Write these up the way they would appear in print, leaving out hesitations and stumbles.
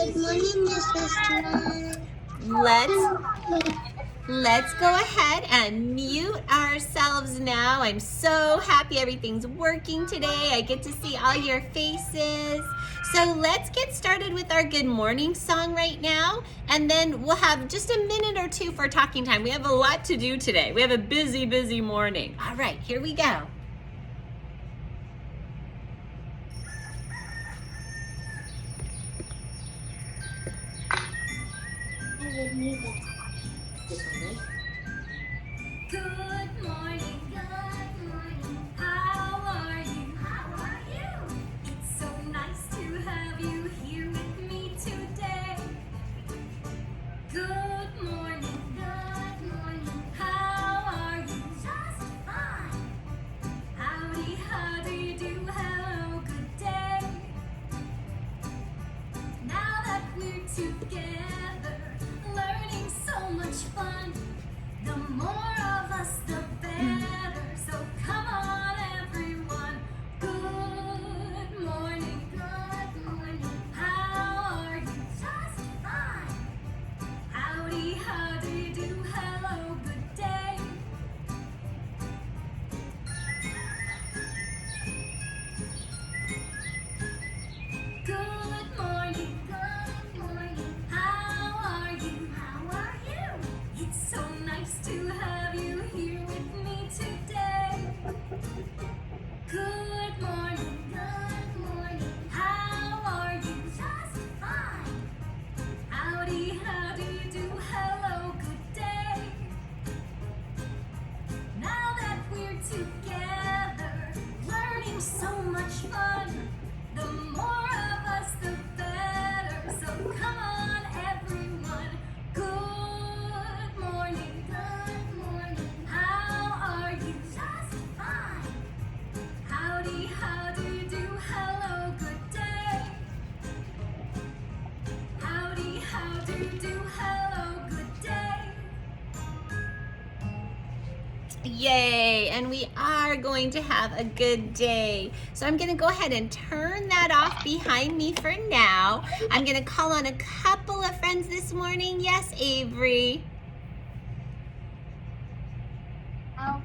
Good morning, Mrs. Let's go ahead and mute ourselves now. I'm so happy everything's working today. I get to see all your faces. So let's get started with our good morning song right now, and then we'll have just a minute or two for talking time. We have a lot to do today. We have a busy, busy morning. All right, here we go. Good morning, how are you? It's so nice to have you here with me today. Good morning, how are you? Just fine. Howdy, howdy do, hello, good day. Now that we're together, learning so much fun, the more of us, the better. So come on, everyone. Good morning, how are you? Just fine. Howdy, howdy do, hello, good day. Good morning, how are you? It's so nice to have you here with me today. Good morning, how are you? Just fine. Howdy, howdy do, hello, good day. Now that we're together, learning so much fun, the more of us, the better. So come on, everyone. Good morning, how are you? Just fine. Howdy, howdy do, hello, good day. Howdy, howdy do, hello, good day. Yay, and we are going to have a good day. So I'm going to go ahead and turn that off behind me for now. I'm going to call on a couple of friends this morning. Yes, Avery. Elfie,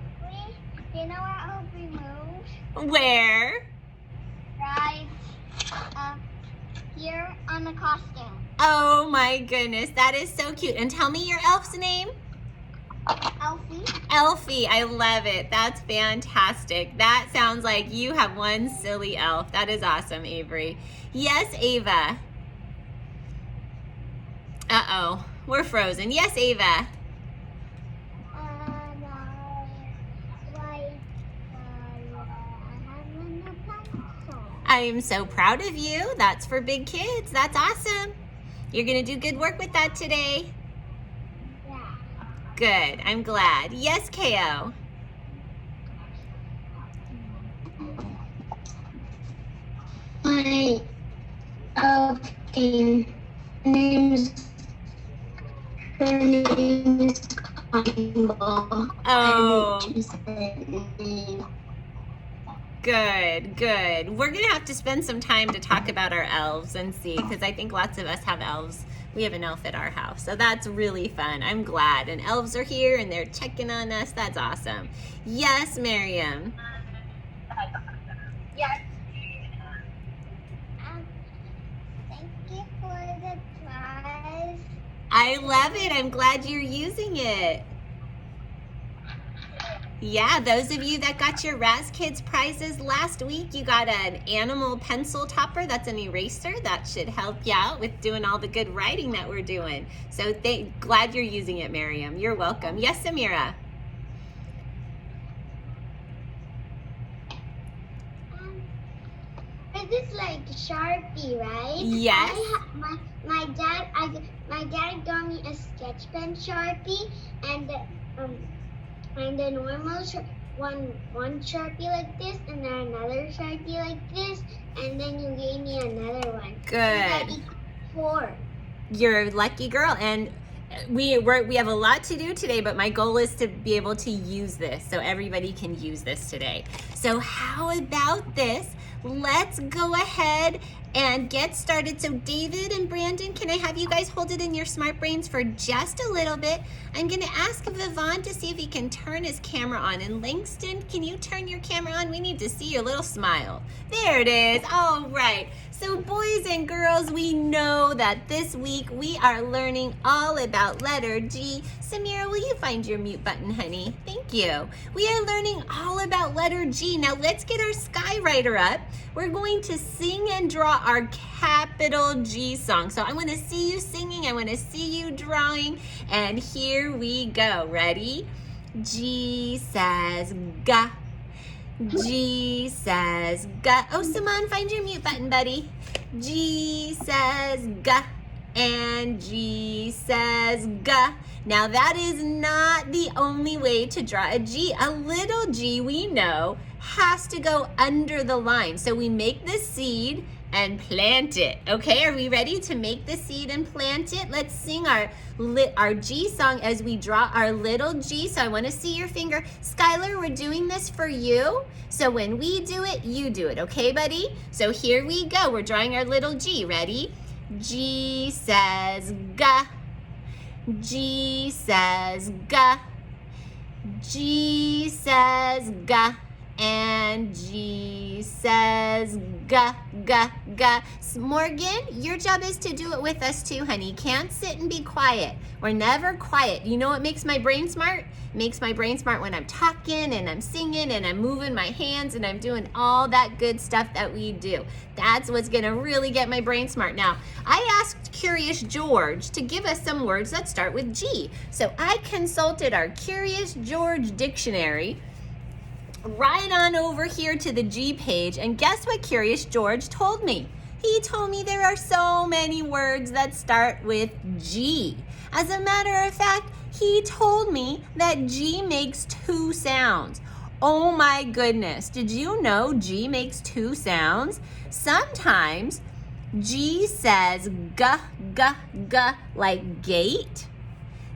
you know where Elfie moves? Where? Right here on the costume. Oh my goodness, that is so cute. And tell me your elf's name. Elfie. Elfie, I love it. That's fantastic. That sounds like you have one silly elf. That is awesome, Avery. Yes, Ava. Uh-oh, we're frozen. Yes, Ava. I am so proud of you. That's for big kids. That's awesome. You're gonna do good work with that today. Yeah. Good, I'm glad. Yes, KO. My elfie name's her name is Cottonball. Oh. I choose her name. Good, good. We're gonna have to spend some time to talk about our elves and see, because I think lots of us have elves. We have an elf at our house, so that's really fun. I'm glad. And elves are here and they're checking on us. That's awesome. Yes, Miriam. Yes. Thank you for the prize. I love it. I'm glad you're using it. Yeah, those of you that got your Raz Kids prizes last week, you got an animal pencil topper. That's an eraser. That should help you out with doing all the good writing that we're doing. So glad you're using it, Miriam. You're welcome. Yes, Samira. This is like Sharpie, right? Yes. My dad got me a sketch pen Sharpie and the normal one Sharpie like this, and then another Sharpie like this, and then you gave me another one. Good. So that equals 4. You're a lucky girl, and we have a lot to do today, but my goal is to be able to use this so everybody can use this today. So how about this? Let's go ahead and get started. So David and Brandon, Brandon, can I have you guys hold it in your smart brains for just a little bit? I'm gonna ask Vivon to see if he can turn his camera on. And Langston, can you turn your camera on? We need to see your little smile. There it is, all right. So boys and girls, we know that this week we are learning all about letter G. Samira, will you find your mute button, honey? Thank you. We are learning all about letter G. Now let's get our skywriter up. We're going to sing and draw our capital G song. So I want to see you singing, I want to see you drawing, and here we go. Ready? G says ga. G says ga. Oh, Simon, find your mute button, buddy. G says ga, and G says ga. Now that is not the only way to draw a G. A little G, we know, has to go under the line. So we make the seed and plant it. Okay, are we ready to make the seed and plant it? Let's sing our G song as we draw our little G. So I want to see your finger. Skylar, we're doing this for you. So when we do it, you do it. Okay, buddy? So here we go. We're drawing our little G. Ready? G says ga. G says ga. G says ga. And G says ga, ga, ga. Morgan, your job is to do it with us too, honey. Can't sit and be quiet. We're never quiet. You know what makes my brain smart? It makes my brain smart when I'm talking and I'm singing and I'm moving my hands and I'm doing all that good stuff that we do. That's what's gonna really get my brain smart. Now, I asked Curious George to give us some words that start with G. So I consulted our Curious George dictionary right on over here to the G page, and guess what Curious George told me? He told me there are so many words that start with G. As a matter of fact, he told me that G makes 2 sounds. Oh my goodness, did you know G makes 2 sounds? Sometimes G says ga, ga, ga, like gate.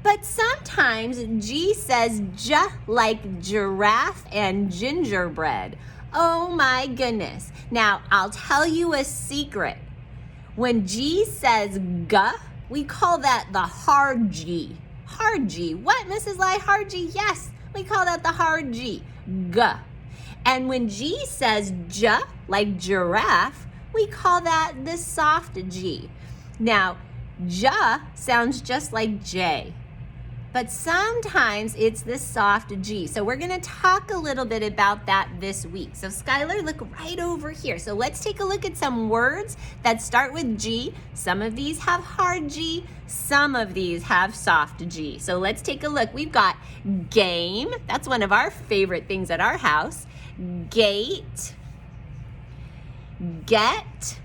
But sometimes G says ja, like giraffe and gingerbread. Oh my goodness. Now, I'll tell you a secret. When G says ga, we call that the hard G. Hard G. What, Mrs. Lai? Hard G? Yes, we call that the hard G. Ga. And when G says ja, like giraffe, we call that the soft G. Now, ja sounds just like J. But sometimes it's the soft G. So we're gonna talk a little bit about that this week. So Skylar, look right over here. So let's take a look at some words that start with G. Some of these have hard G, some of these have soft G. So let's take a look. We've got game. That's one of our favorite things at our house. Gate, get,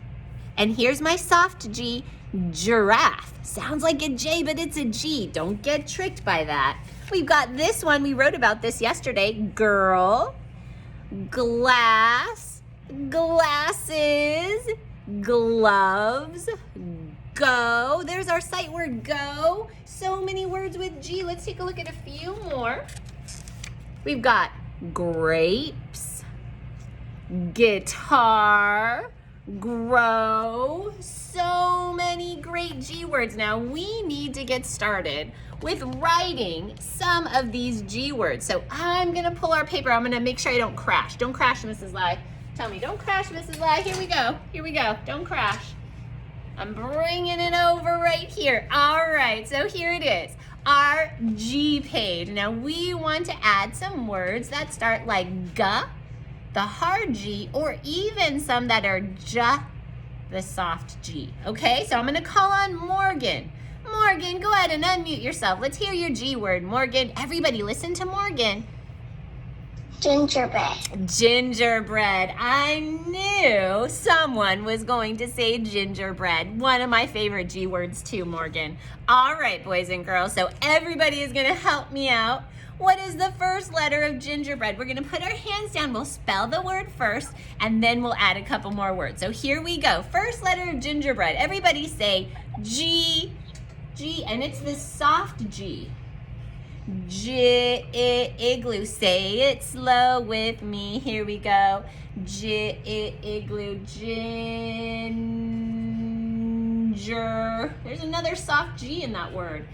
and here's my soft G, giraffe. Sounds like a J, but it's a G. Don't get tricked by that. We've got this one. We wrote about this yesterday. Girl, glass, glasses, gloves, go. There's our sight word, go. So many words with G. Let's take a look at a few more. We've got grapes, guitar, grow. So many great G words. Now we need to get started with writing some of these G words. So I'm gonna pull our paper. I'm gonna make sure I don't crash. Don't crash, Mrs. Lai. Tell me, don't crash, Mrs. Lai. Here we go. Here we go. Don't crash. I'm bringing it over right here. All right, so here it is. Our G page. Now we want to add some words that start like ga, the hard G, or even some that are ja, the soft G. Okay, so I'm gonna call on Morgan. Morgan, go ahead and unmute yourself. Let's hear your G word. Morgan, everybody listen to Morgan. Gingerbread. Gingerbread. I knew someone was going to say gingerbread. One of my favorite G words too, Morgan. All right, boys and girls, so everybody is gonna help me out. What is the first letter of gingerbread? We're gonna put our hands down, we'll spell the word first, and then we'll add a couple more words. So here we go. First letter of gingerbread. Everybody say G, G, and it's the soft G. Igloo. Say it slow with me. Here we go. Igloo. Ginger. There's another soft G in that word.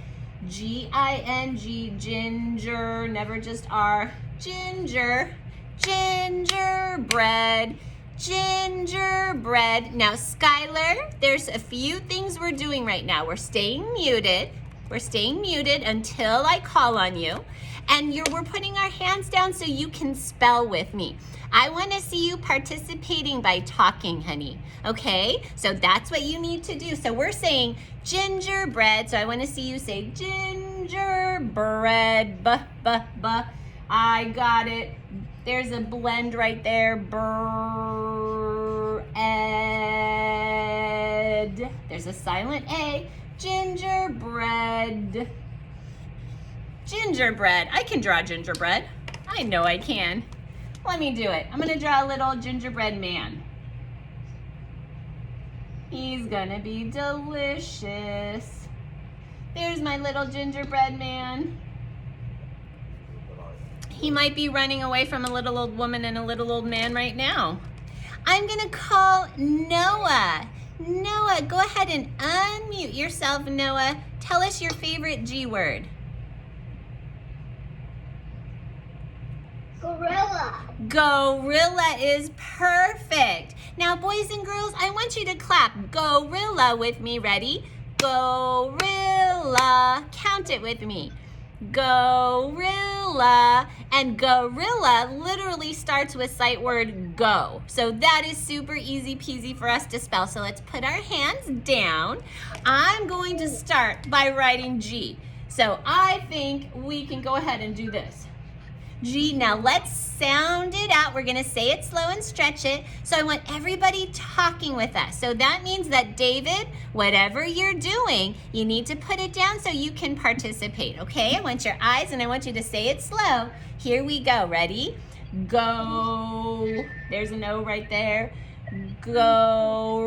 G-I-N-G, ginger, never just R. Ginger, gingerbread, gingerbread. Now, Skylar, there's a few things we're doing right now. We're staying muted. We're staying muted until I call on you. And we're putting our hands down so you can spell with me. I want to see you participating by talking, honey. Okay? So that's what you need to do. So we're saying gingerbread. So I want to see you say gingerbread. B. I got it. There's a blend right there. Bread. There's a silent A. Gingerbread. Gingerbread. I can draw gingerbread. I know I can. Let me do it. I'm going to draw a little gingerbread man. He's going to be delicious. There's my little gingerbread man. He might be running away from a little old woman and a little old man right now. I'm going to call Noah. Noah, go ahead and unmute yourself, Noah. Tell us your favorite G word. Gorilla. Gorilla is perfect. Now, boys and girls, I want you to clap gorilla with me. Ready? Gorilla. Count it with me. Gorilla. And gorilla literally starts with sight word go. So that is super easy peasy for us to spell. So let's put our hands down. I'm going to start by writing G. So I think we can go ahead and do this. G. Now let's sound it out. We're going to say it slow and stretch it. So I want everybody talking with us. So that means that, David, whatever you're doing, you need to put it down so you can participate, okay? I want your eyes and I want you to say it slow. Here we go. Ready? Go. There's an O right there. Go.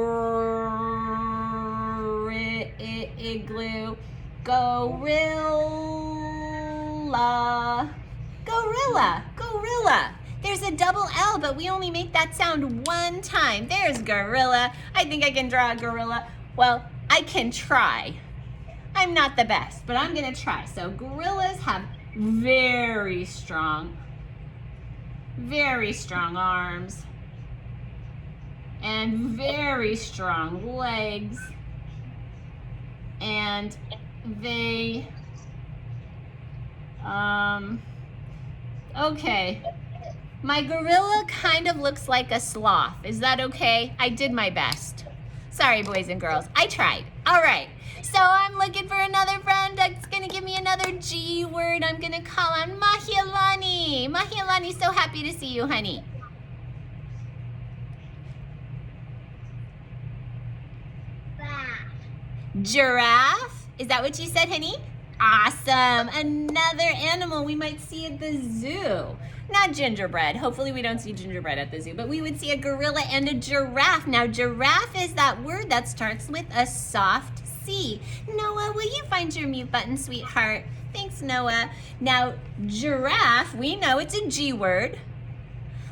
Igloo. Gorilla. Gorilla, gorilla. There's a double L, but we only make that sound one time. There's gorilla. I think I can draw a gorilla. Well, I can try. I'm not the best, but I'm gonna try. So gorillas have very strong arms and very strong legs. And they, okay, my gorilla kind of looks like a sloth. Is that okay? I did my best. Sorry, boys and girls. I tried. All right. So I'm looking for another friend that's going to give me another G word. I'm going to call on Mahialani. Mahialani, so happy to see you, honey. Giraffe. Is that what you said, honey? Awesome. Another animal we might see at the zoo. Not gingerbread. Hopefully we don't see gingerbread at the zoo, but we would see a gorilla and a giraffe. Now, giraffe is that word that starts with a soft C. Noah, will you find your mute button, sweetheart? Thanks, Noah. Now, giraffe, we know it's a G word.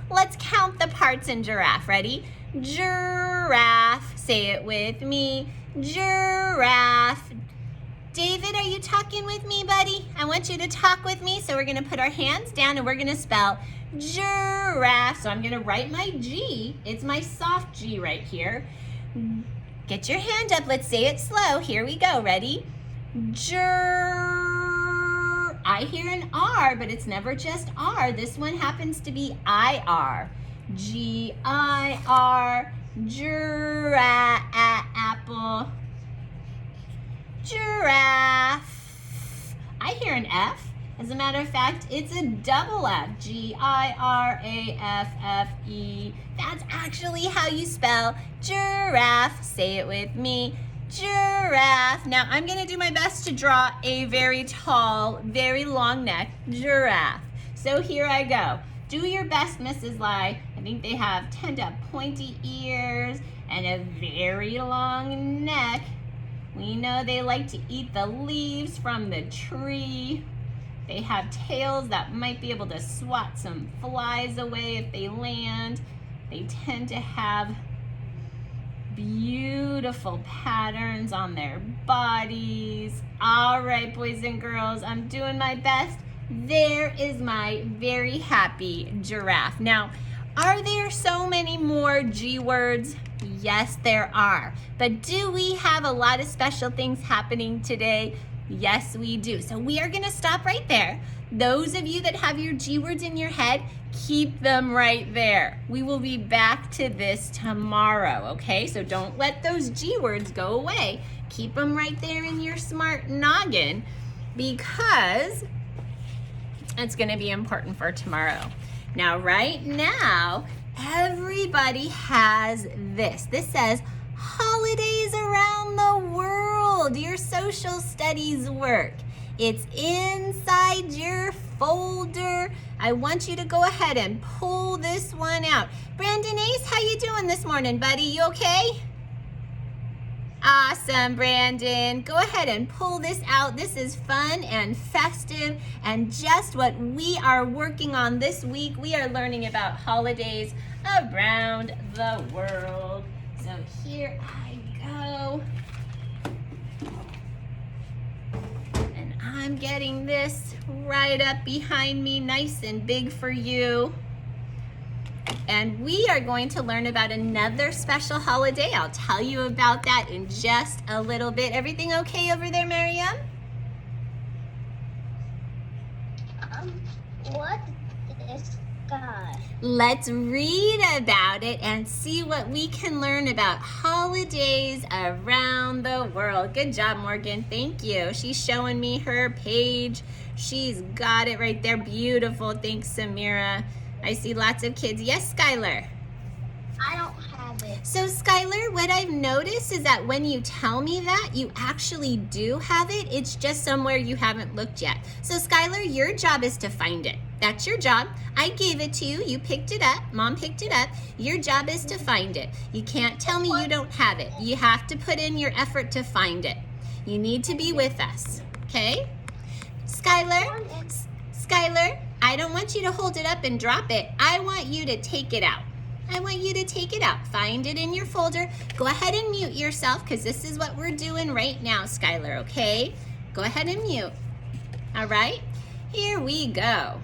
Let's count the parts in giraffe. Ready? Giraffe. Say it with me. Giraffe. David, are you talking with me, buddy? I want you to talk with me. So we're going to put our hands down and we're going to spell giraffe. So I'm going to write my G. It's my soft G right here. Get your hand up. Let's say it slow. Here we go. Ready? I hear an R, but it's never just R. This one happens to be I-R. G-I-R. Apple. Giraffe. I hear an F. As a matter of fact, it's a double F. G-I-R-A-F-F-E. That's actually how you spell giraffe. Say it with me. Giraffe. Now, I'm going to do my best to draw a very tall, very long neck giraffe. So here I go. Do your best, Mrs. Lai. I think they tend to have pointy ears and a very long neck. We know they like to eat the leaves from the tree. They have tails that might be able to swat some flies away if they land. They tend to have beautiful patterns on their bodies. All right, boys and girls, I'm doing my best. There is my very happy giraffe. Now, are there so many more G words? Yes, there are. But do we have a lot of special things happening today? Yes, we do. So we are going to stop right there. Those of you that have your G words in your head, keep them right there. We will be back to this tomorrow, okay? So don't let those G words go away. Keep them right there in your smart noggin because it's going to be important for tomorrow. Now, right now, everybody has this. This says, holidays around the world, your social studies work. It's inside your folder. I want you to go ahead and pull this one out. Brandon Ace, how you doing this morning, buddy? You okay? Awesome, Brandon. Go ahead and pull this out. This is fun and festive and just what we are working on this week. We are learning about holidays around the world. So here I go. And I'm getting this right up behind me, nice and big for you. And we are going to learn about another special holiday. I'll tell you about that in just a little bit. Everything okay over there, Mariam? What is God? Let's read about it and see what we can learn about holidays around the world. Good job, Morgan. Thank you. She's showing me her page. She's got it right there. Beautiful. Thanks, Samira. I see lots of kids. Yes, Skylar? I don't have it. So, Skylar, what I've noticed is that when you tell me that, you actually do have it. It's just somewhere you haven't looked yet. So, Skylar, your job is to find it. That's your job. I gave it to you. You picked it up. Mom picked it up. Your job is to find it. You can't tell me you don't have it. You have to put in your effort to find it. You need to be with us, okay? Skylar, I don't want you to hold it up and drop it. I want you to take it out. I want you to take it out. Find it in your folder. Go ahead and mute yourself because this is what we're doing right now, Skylar, okay? Go ahead and mute. All right? Here we go.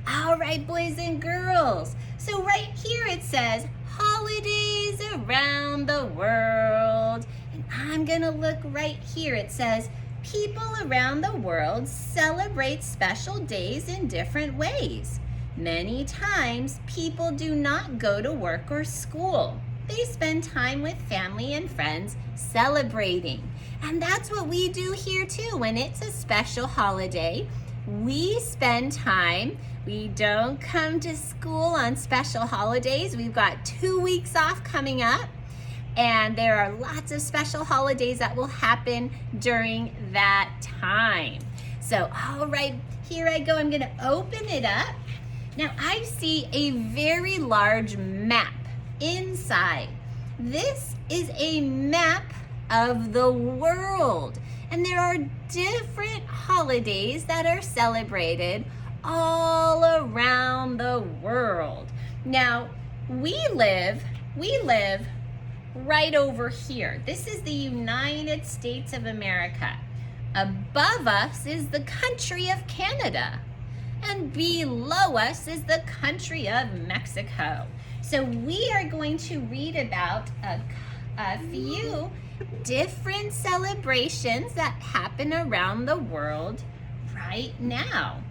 All right, boys and girls. So right here it says, holidays around the world. And I'm gonna look right here. It says, people around the world celebrate special days in different ways. Many times, people do not go to work or school. They spend time with family and friends celebrating. And that's what we do here too. When it's a special holiday, we spend time. We don't come to school on special holidays. We've got 2 weeks off coming up. And there are lots of special holidays that will happen during that time. So, all right, here I go. I'm gonna open it up. Now, I see a very large map inside. This is a map of the world. And there are different holidays that are celebrated all around the world. Now, we live right over here. This is the United States of America. Above us is the country of Canada. And below us is the country of Mexico. So we are going to read about a few different celebrations that happen around the world right now.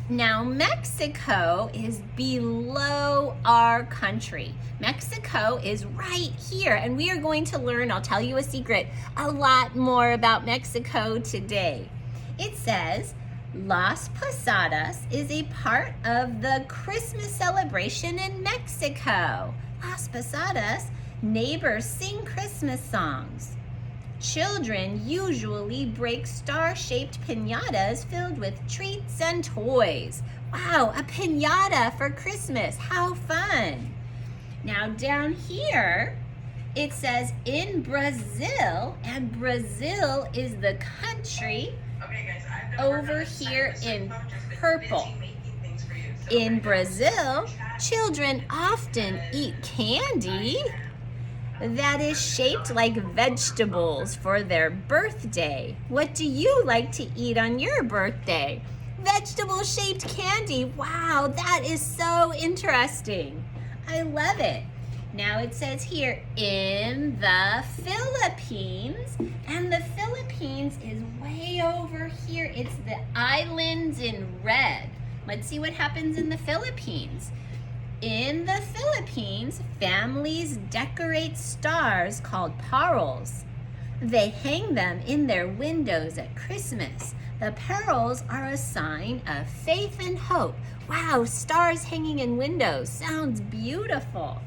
Now, Mexico is below our country. Mexico is right here, and we are going to learn, I'll tell you a secret, a lot more about Mexico today. It says, Las Posadas is a part of the Christmas celebration in Mexico. Las Posadas, neighbors sing Christmas songs. Children usually break star-shaped piñatas filled with treats and toys. Wow, a piñata for Christmas. How fun. Now down here, it says in Brazil, and Brazil is the country over here in purple. In Brazil, children often eat candy. that is shaped like vegetables for their birthday. What do you like to eat on your birthday? Vegetable-shaped candy. Wow, that is so interesting. I love it. Now it says here, in the Philippines, and the Philippines is way over here. It's the islands in red. Let's see what happens in the Philippines. In the Philippines, families decorate stars called paroles. They hang them in their windows at Christmas. The paroles are a sign of faith and hope. Wow, stars hanging in windows. Sounds beautiful.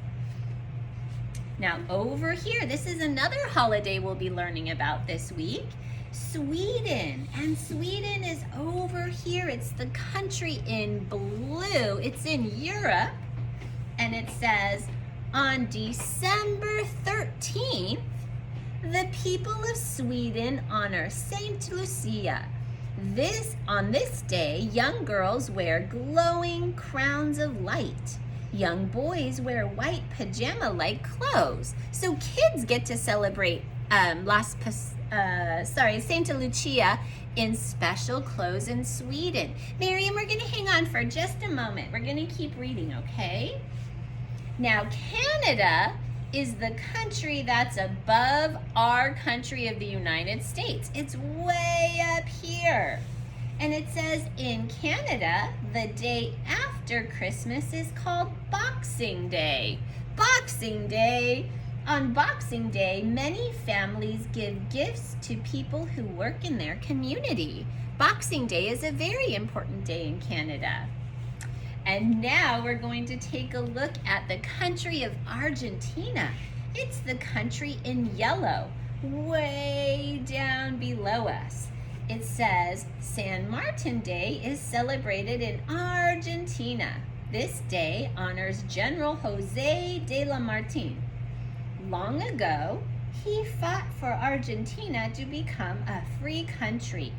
Now over here, this is another holiday we'll be learning about this week. Sweden, and Sweden is over here. It's the country in blue. It's in Europe, and it says, on December 13th, the people of Sweden honor Saint Lucia. On this day, young girls wear glowing crowns of light. Young boys wear white pajama-like clothes. So kids get to celebrate Saint Lucia in special clothes in Sweden. Miriam, we're gonna hang on for just a moment. We're gonna keep reading, okay? Now, Canada is the country that's above our country of the United States. It's way up here. And it says in Canada, the day after Christmas is called Boxing Day. Boxing Day. On Boxing Day, many families give gifts to people who work in their community. Boxing Day is a very important day in Canada. And now we're going to take a look at the country of Argentina. It's the country in yellow, way down below us. It says San Martin Day is celebrated in Argentina. This day honors General Jose de la Martin. Long ago, he fought for Argentina to become a free country.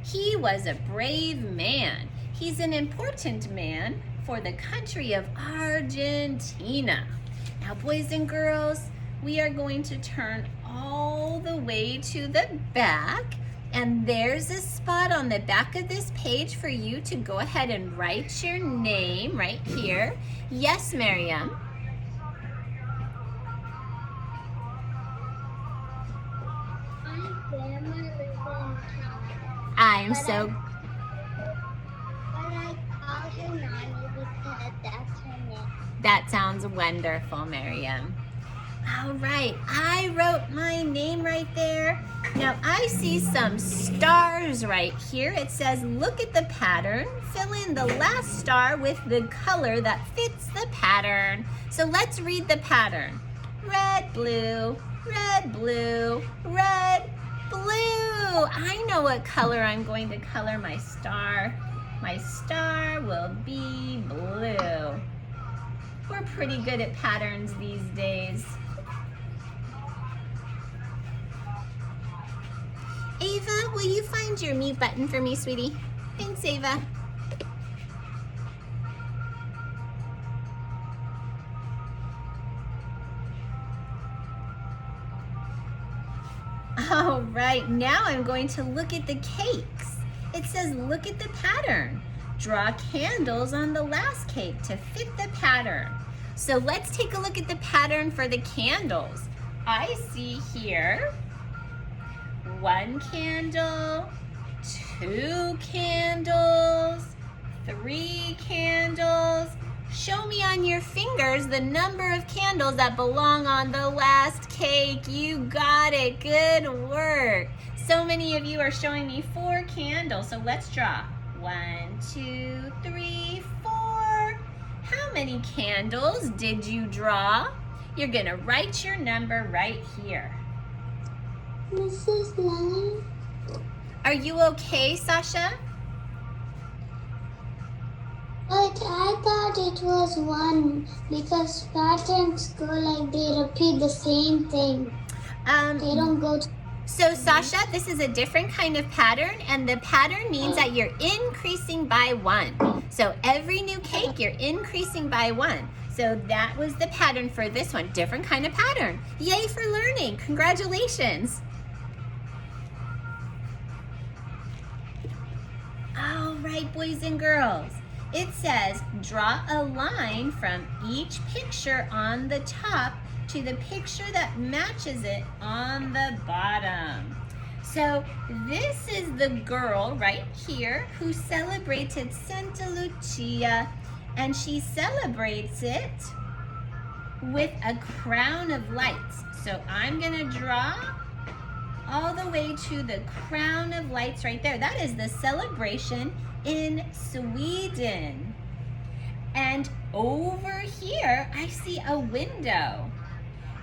He was a brave man. He's an important man for the country of Argentina. Now, boys and girls, we are going to turn all the way to the back, and there's a spot on the back of this page for you to go ahead and write your name right here. Yes, Miriam. I'm so... But I called her Nani because that's her name. That sounds wonderful, Miriam. All right, I wrote my name right there. Now I see some stars right here. It says, look at the pattern. Fill in the last star with the color that fits the pattern. So let's read the pattern. Red, blue, red, blue, red, blue. I know what color I'm going to color my star. My star will be blue. We're pretty good at patterns these days. Ava, will you find your mute button for me, sweetie? Thanks, Ava. All right, now I'm going to look at the cakes. It says, look at the pattern. Draw candles on the last cake to fit the pattern. So let's take a look at the pattern for the candles. I see here 1 candle, 2 candles, 3 candles. Show me on your fingers the number of candles that belong on the last cake. You got it. Good work. So many of you are showing me 4 candles. So let's draw. 1, 2, 3, 4. How many candles did you draw? You're going to write your number right here. Mrs. Lang? Are you okay, Sasha? But I thought it was 1 because patterns go like they repeat the same thing. They don't go to... So Sasha, this is a different kind of pattern, and the pattern means that you're increasing by 1. So every new cake, you're increasing by 1. So So that was the pattern for this one. Different kind of pattern. Yay for learning. Congratulations. All right, boys and girls. It says, draw a line from each picture on the top to the picture that matches it on the bottom. So this is the girl right here who celebrated Santa Lucia, and she celebrates it with a crown of lights. So I'm gonna draw all the way to the crown of lights right there. That is the celebration in Sweden. And over here, I see a window.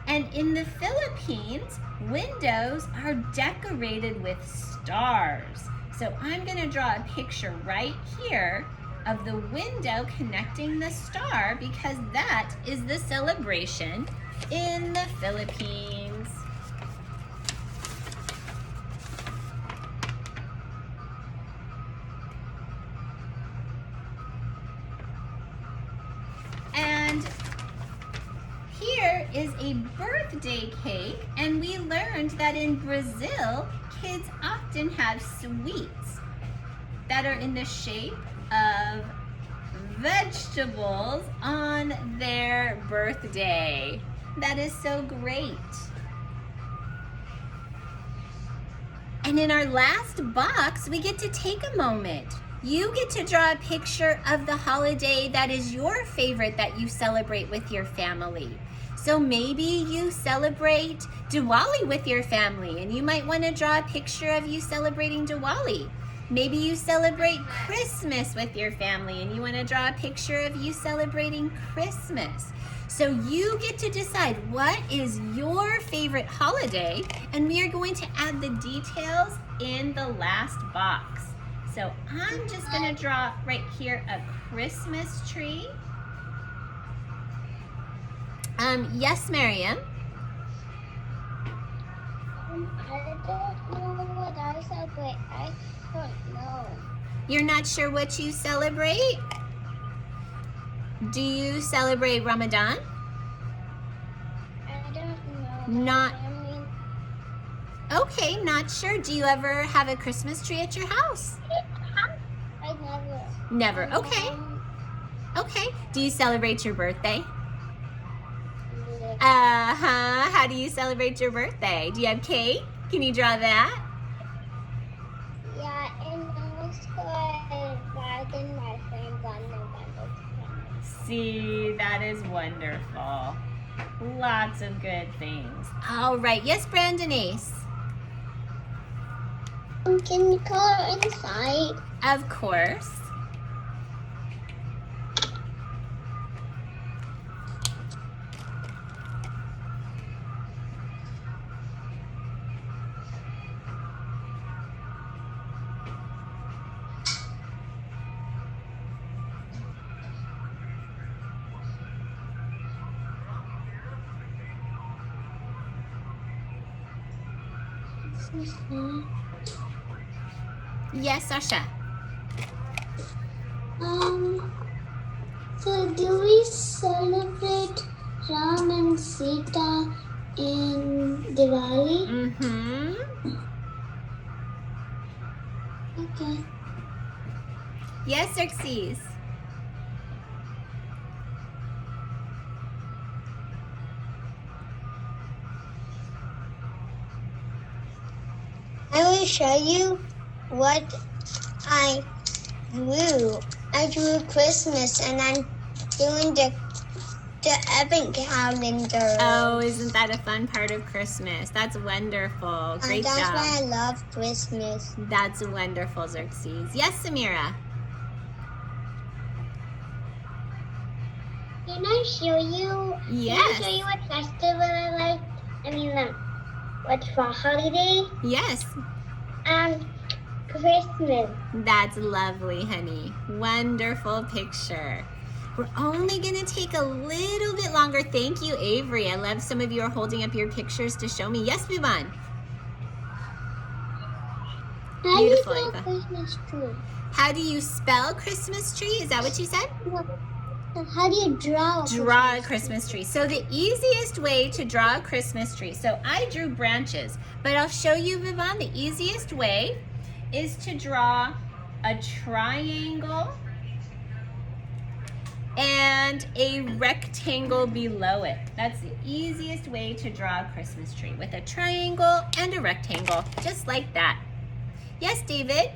And in the Philippines, windows are decorated with stars. So I'm gonna draw a picture right here of the window connecting the star because that is the celebration in the Philippines. And here is a birthday cake, and we learned that in Brazil, kids often have sweets that are in the shape of vegetables on their birthday. That is so great. And in our last box, we get to take a moment. You get to draw a picture of the holiday that is your favorite that you celebrate with your family. So maybe you celebrate Diwali with your family, and you might want to draw a picture of you celebrating Diwali. Maybe you celebrate Christmas with your family, and you want to draw a picture of you celebrating Christmas. So you get to decide what is your favorite holiday, and we are going to add the details in the last box. So I'm just gonna draw right here a Christmas tree. Yes, Miriam? I don't know what I celebrate. I don't know. You're not sure what you celebrate? Do you celebrate Ramadan? I don't know. Not- I mean, Okay, not sure. Do you ever have a Christmas tree at your house? I never. Never. Okay. Okay. Do you celebrate your birthday? Uh-huh. How do you celebrate your birthday? Do you have cake? Can you draw that? Yeah, in middle school, I invited my friends on November 20th. See, that is wonderful. Lots of good things. All right. Yes, Brandon-Ace? Can you color inside? Of course. Yes, Sasha. So do we celebrate Ram and Sita in Diwali? Mm-hmm. Okay. Yes, Xerxes. I will show you what I drew. I drew Christmas and I'm doing the Advent calendar. Oh, isn't that a fun part of Christmas? That's wonderful. Great and that's job. why I love Christmas. That's wonderful, Xerxes. Yes, Samira. Can I show you? Yes. Can I show you what festival I like? I mean, what for holiday? Yes. Christmas. That's lovely, honey. Wonderful picture. We're only gonna take a little bit longer. Thank you, Avery. I love some of you are holding up your pictures to show me. Yes, Buban. How do you Beautiful, spell Ava. Christmas tree? How do you spell Christmas tree? Is that what you said? No. How do you draw? Draw a Christmas tree. So the easiest way to draw a Christmas tree, so I drew branches, but I'll show you, Vivon, the easiest way is to draw a triangle and a rectangle below it. That's the easiest way to draw a Christmas tree, with a triangle and a rectangle, just like that. Yes, David?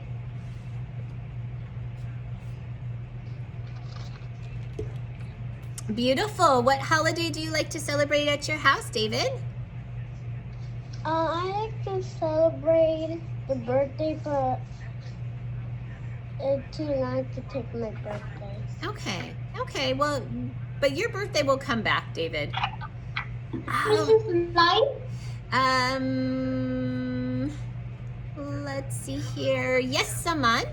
Beautiful. What holiday do you like to celebrate at your house, David? I like to celebrate the birthday, but it's too long to take my birthday. Okay, well, but your birthday will come back, David. Mrs. Light? Let's see here. Yes, Saman?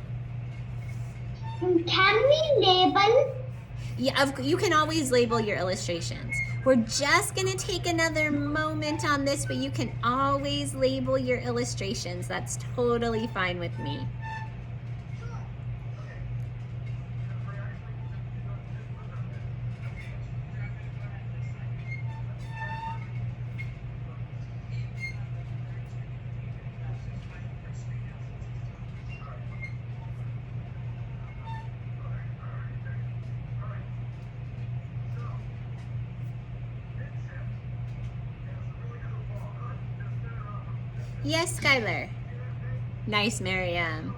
Can we label? Yeah, you can always label your illustrations. We're just gonna take another moment on this, but you can always label your illustrations. That's totally fine with me. Yes, Skylar. Nice, Miriam.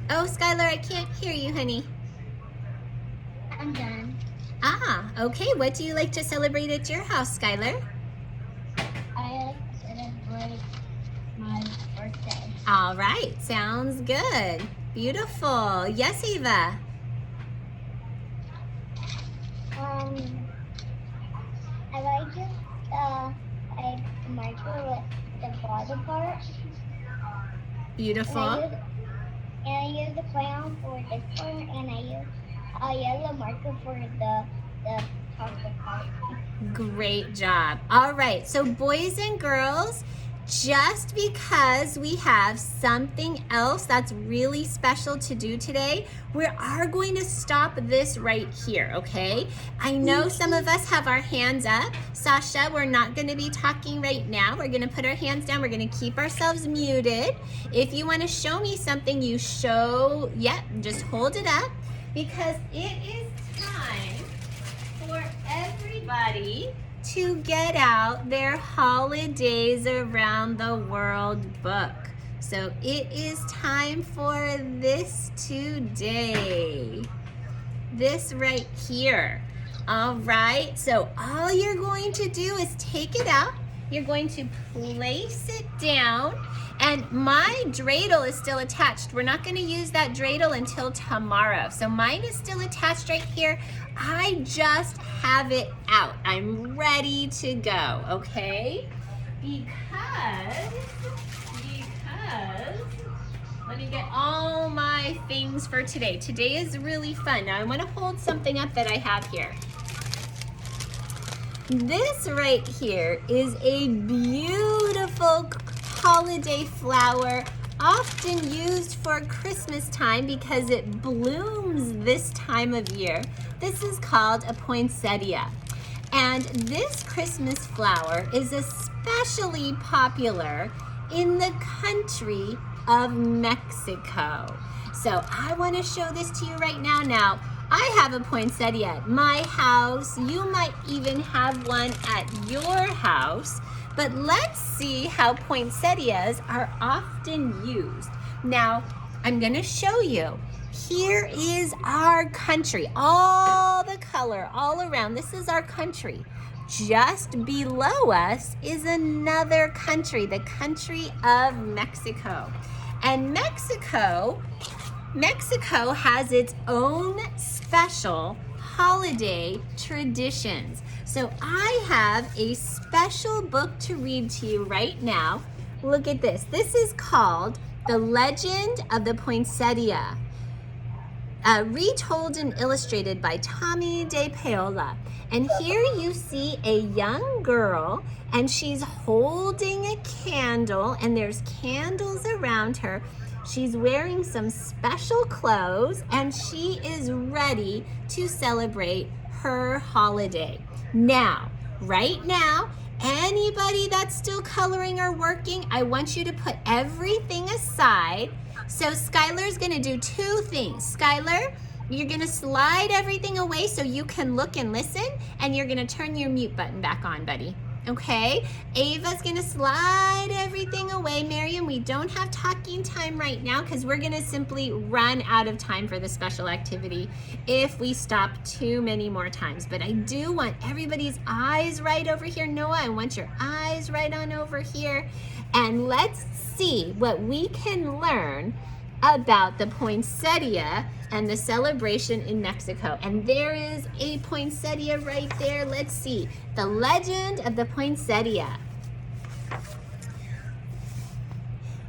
Oh, Skylar, I can't hear you, honey. I'm done. Ah, okay. What do you like to celebrate at your house, Skylar? I like to celebrate my birthday. All right, sounds good. Beautiful. Yes, Eva. I like to marker with the bottom part. Beautiful. And I use the crayon for this part, and I use a yellow marker for the top part. Great job. All right, so boys and girls, just because we have something else that's really special to do today, we are going to stop this right here, okay? I know some of us have our hands up. Sasha, we're not going to be talking right now. We're going to put our hands down. We're going to keep ourselves muted. If you want to show me something, you show, just hold it up, because it is time for everybody to get out their Holidays Around the World book. So it is time for this today. This right here. All right, so all you're going to do is take it out. You're going to place it down, and my dreidel is still attached. We're not going to use that dreidel until tomorrow. So mine is still attached right here. I just have it out. I'm ready to go, okay? Because let me get all my things for today. Today is really fun. Now I want to hold something up that I have here. This right here is a beautiful holiday flower, often used for Christmas time because it blooms this time of year. This is called a poinsettia. And this Christmas flower is especially popular in the country of Mexico. So I want to show this to you right now. Now, I have a poinsettia at my house. You might even have one at your house. But let's see how poinsettias are often used. Now, I'm going to show you. Here is our country. All the color all around. This is our country. Just below us is another country, the country of Mexico. And Mexico has its own special holiday traditions. So I have a special book to read to you right now. Look at this. This is called The Legend of the Poinsettia, retold and illustrated by Tommy de Paola. And here you see a young girl, and she's holding a candle, and there's candles around her. She's wearing some special clothes and she is ready to celebrate her holiday. Now, right now, anybody that's still coloring or working, I want you to put everything aside. So Skylar's gonna do two things. Skylar, you're gonna slide everything away so you can look and listen, and you're gonna turn your mute button back on, buddy. Okay? Ava's gonna slide everything away. Miriam, we don't have talking time right now because we're gonna simply run out of time for the special activity if we stop too many more times. But I do want everybody's eyes right over here. Noah, I want your eyes right on over here. And let's see what we can learn about the poinsettia and the celebration in Mexico. And there is a poinsettia right there. Let's see. The legend of the poinsettia.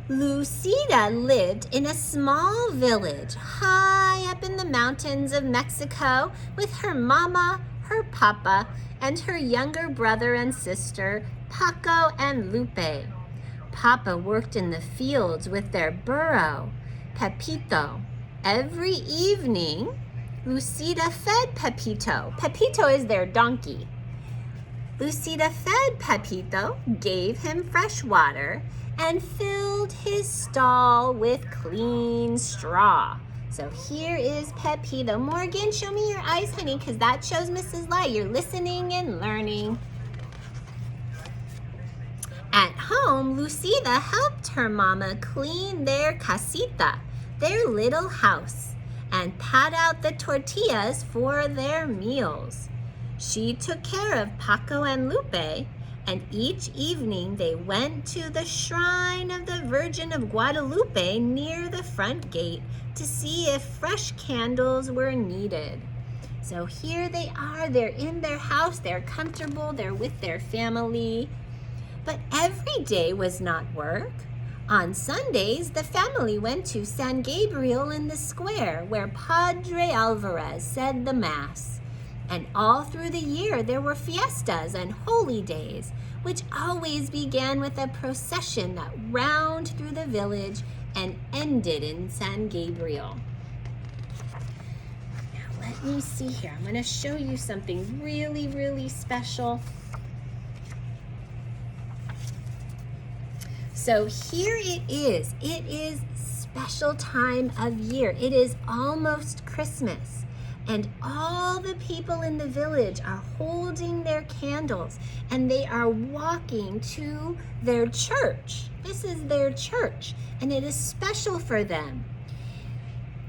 Lucida lived in a small village high up in the mountains of Mexico with her mama, her papa, and her younger brother and sister, Paco and Lupe. Papa worked in the fields with their burro, Pepito. Every evening, Lucida fed Pepito. Pepito is their donkey. Lucida fed Pepito, gave him fresh water, and filled his stall with clean straw. So here is Pepito. Morgan, show me your eyes, honey, because that shows Mrs. Lai you're listening and learning. At home, Lucida helped her mama clean their casita, their little house, and pat out the tortillas for their meals. She took care of Paco and Lupe, and each evening they went to the shrine of the Virgin of Guadalupe near the front gate to see if fresh candles were needed. So here they are, they're in their house, they're comfortable, they're with their family. But every day was not work. On Sundays, the family went to San Gabriel in the square where Padre Alvarez said the Mass. And all through the year, there were fiestas and holy days, which always began with a procession that wound through the village and ended in San Gabriel. Now, let me see here. I'm going to show you something really, really special. So here it is. It is special time of year. It is almost Christmas. And all the people in the village are holding their candles and they are walking to their church. This is their church and it is special for them.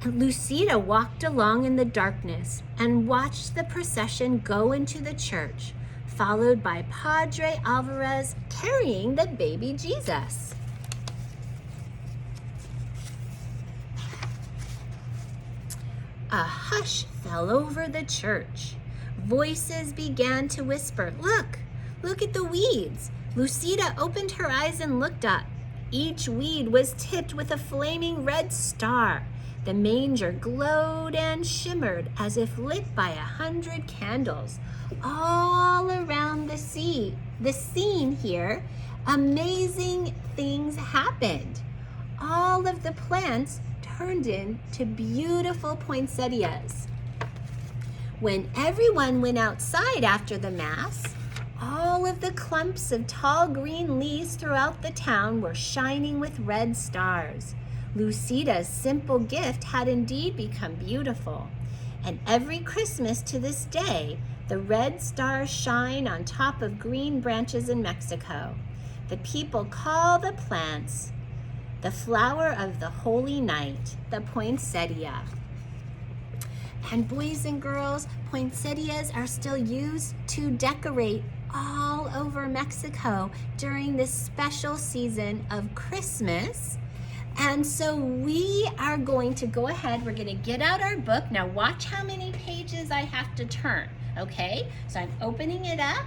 And Lucida walked along in the darkness and watched the procession go into the church, followed by Padre Alvarez carrying the baby Jesus. A hush fell over the church. Voices began to whisper, look at the weeds. Lucida opened her eyes and looked up. Each weed was tipped with a flaming red star. The manger glowed and shimmered as if lit by 100 candles. All around the scene here, amazing things happened. All of the plants turned into beautiful poinsettias. When everyone went outside after the Mass, all of the clumps of tall green leaves throughout the town were shining with red stars. Lucida's simple gift had indeed become beautiful. And every Christmas to this day, the red stars shine on top of green branches in Mexico. The people call the plants the flower of the holy night, the poinsettia. And boys and girls, poinsettias are still used to decorate all over Mexico during this special season of Christmas. And so we are going to go ahead, we're going to get out our book. Now watch how many pages I have to turn, okay? So I'm opening it up.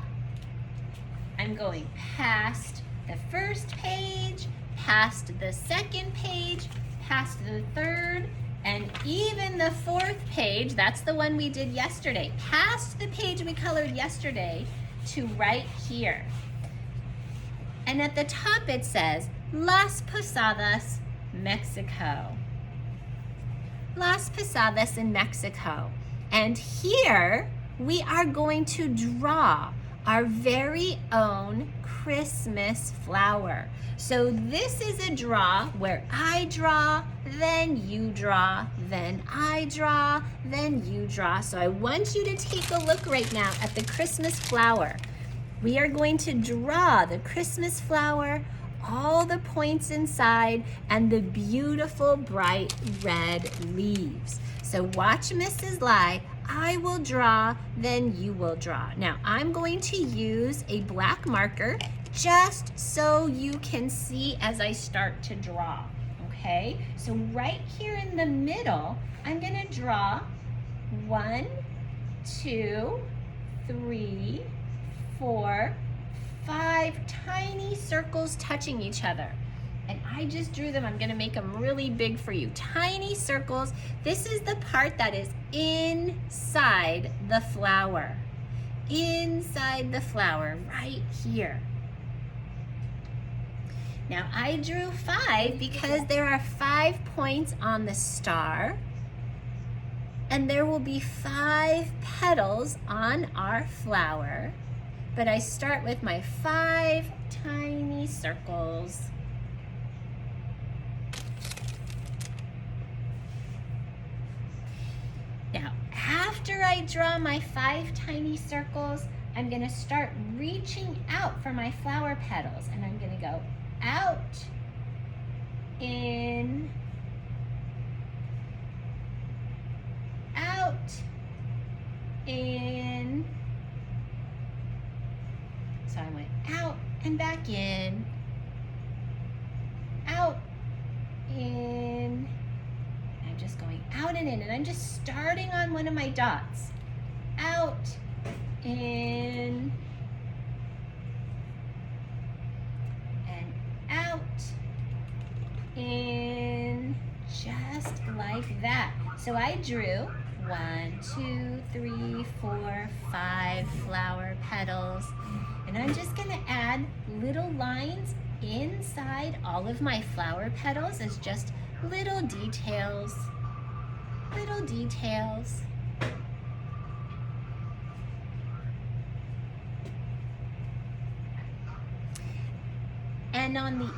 I'm going past the first page, past the second page, past the third, and even the fourth page. That's the one we did yesterday. Past the page we colored yesterday to right here. And at the top it says, Las Posadas, Mexico. Las Posadas in Mexico. And here we are going to draw our very own Christmas flower. So this is a draw where I draw, then you draw, then I draw, then you draw. So I want you to take a look right now at the Christmas flower. We are going to draw the Christmas flower, all the points inside, and the beautiful bright red leaves. So watch Mrs. Lai. I will draw, then you will draw. Now I'm going to use a black marker just so you can see as I start to draw, okay? So right here in the middle, I'm gonna draw 1, 2, 3, 4, 5 tiny circles touching each other. And I just drew them. I'm gonna make them really big for you. Tiny circles. This is the part that is inside the flower. Inside the flower, right here. Now I drew 5 because there are 5 points on the star. And there will be 5 petals on our flower. But I start with my 5 tiny circles. Now, after I draw my 5 tiny circles, I'm gonna start reaching out for my flower petals, and I'm gonna go out, in, out, in. So I went out and back in, out, in. I'm just going out and in, and I'm just starting on one of my dots. Out, in, and out, in, just like that. So I drew 1, 2, 3, 4, 5 flower petals. And I'm just gonna add little lines inside all of my flower petals as just little details, little details. And on the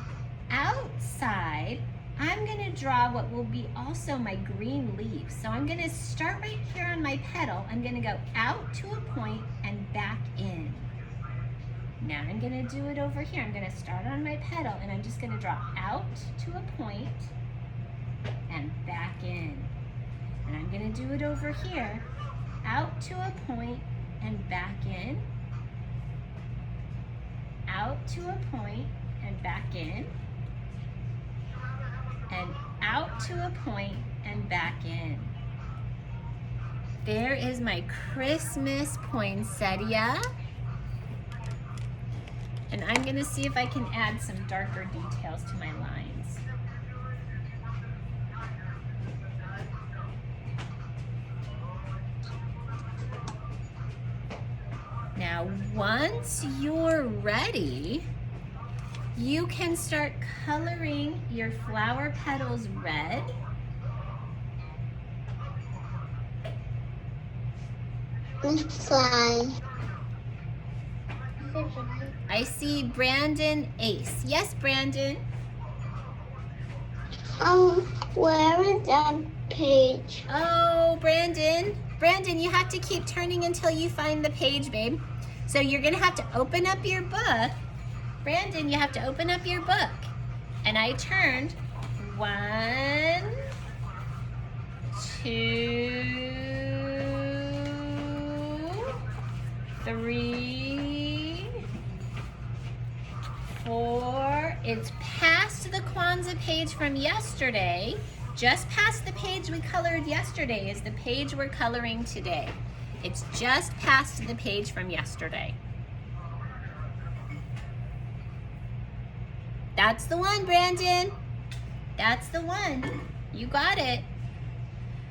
outside, I'm gonna draw what will be also my green leaves. So I'm gonna start right here on my petal. I'm gonna go out to a point and back in. Now I'm gonna do it over here. I'm gonna start on my petal and I'm just gonna draw out to a point and back in. And I'm gonna do it over here. Out to a point and back in. Out to a point and back in. And out to a point and back in. There is my Christmas poinsettia. And I'm gonna see if I can add some darker details to my lines. Now, once you're ready, you can start coloring your flower petals red. Fly. I see Brandon Ace. Yes, Brandon? Where is that page? Oh, Brandon. Brandon, you have to keep turning until you find the page, babe. So you're gonna have to open up your book. Brandon, you have to open up your book. And I turned 1, 2, 3, 4. It's past the Kwanzaa page from yesterday. Just past the page we colored yesterday is the page we're coloring today. It's just past the page from yesterday. That's the one, Brandon. That's the one. You got it.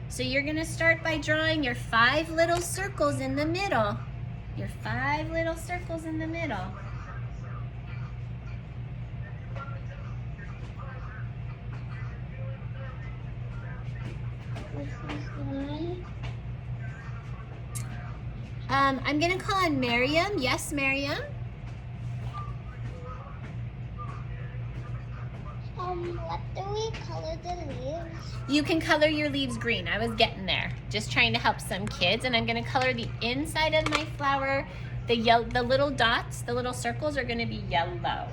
So you're gonna start by drawing your 5 little circles in the middle. Your 5 little circles in the middle. I'm gonna call on Miriam. Yes, Miriam? What do we color the leaves? You can color your leaves green. I was getting there. Just trying to help some kids. And I'm gonna color the inside of my flower. The little dots, the little circles are gonna be yellow.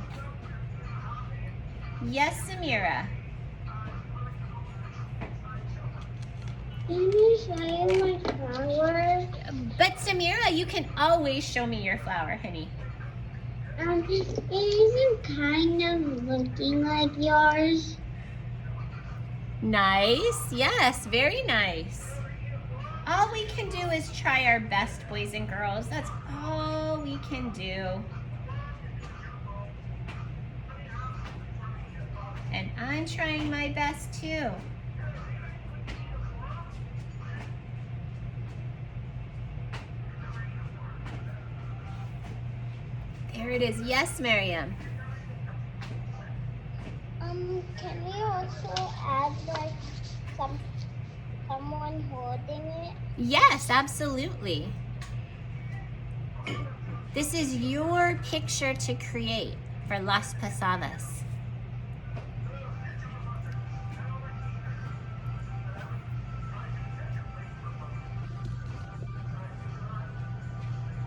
Yes, Samira. Can you show you my flower? But Samira, you can always show me your flower, honey. It isn't kind of looking like yours. Nice. Yes, very nice. All we can do is try our best, boys and girls. That's all we can do. And I'm trying my best too. There it is. Yes, Miriam. Can we also add like someone holding it? Yes, absolutely. This is your picture to create for Las Posadas.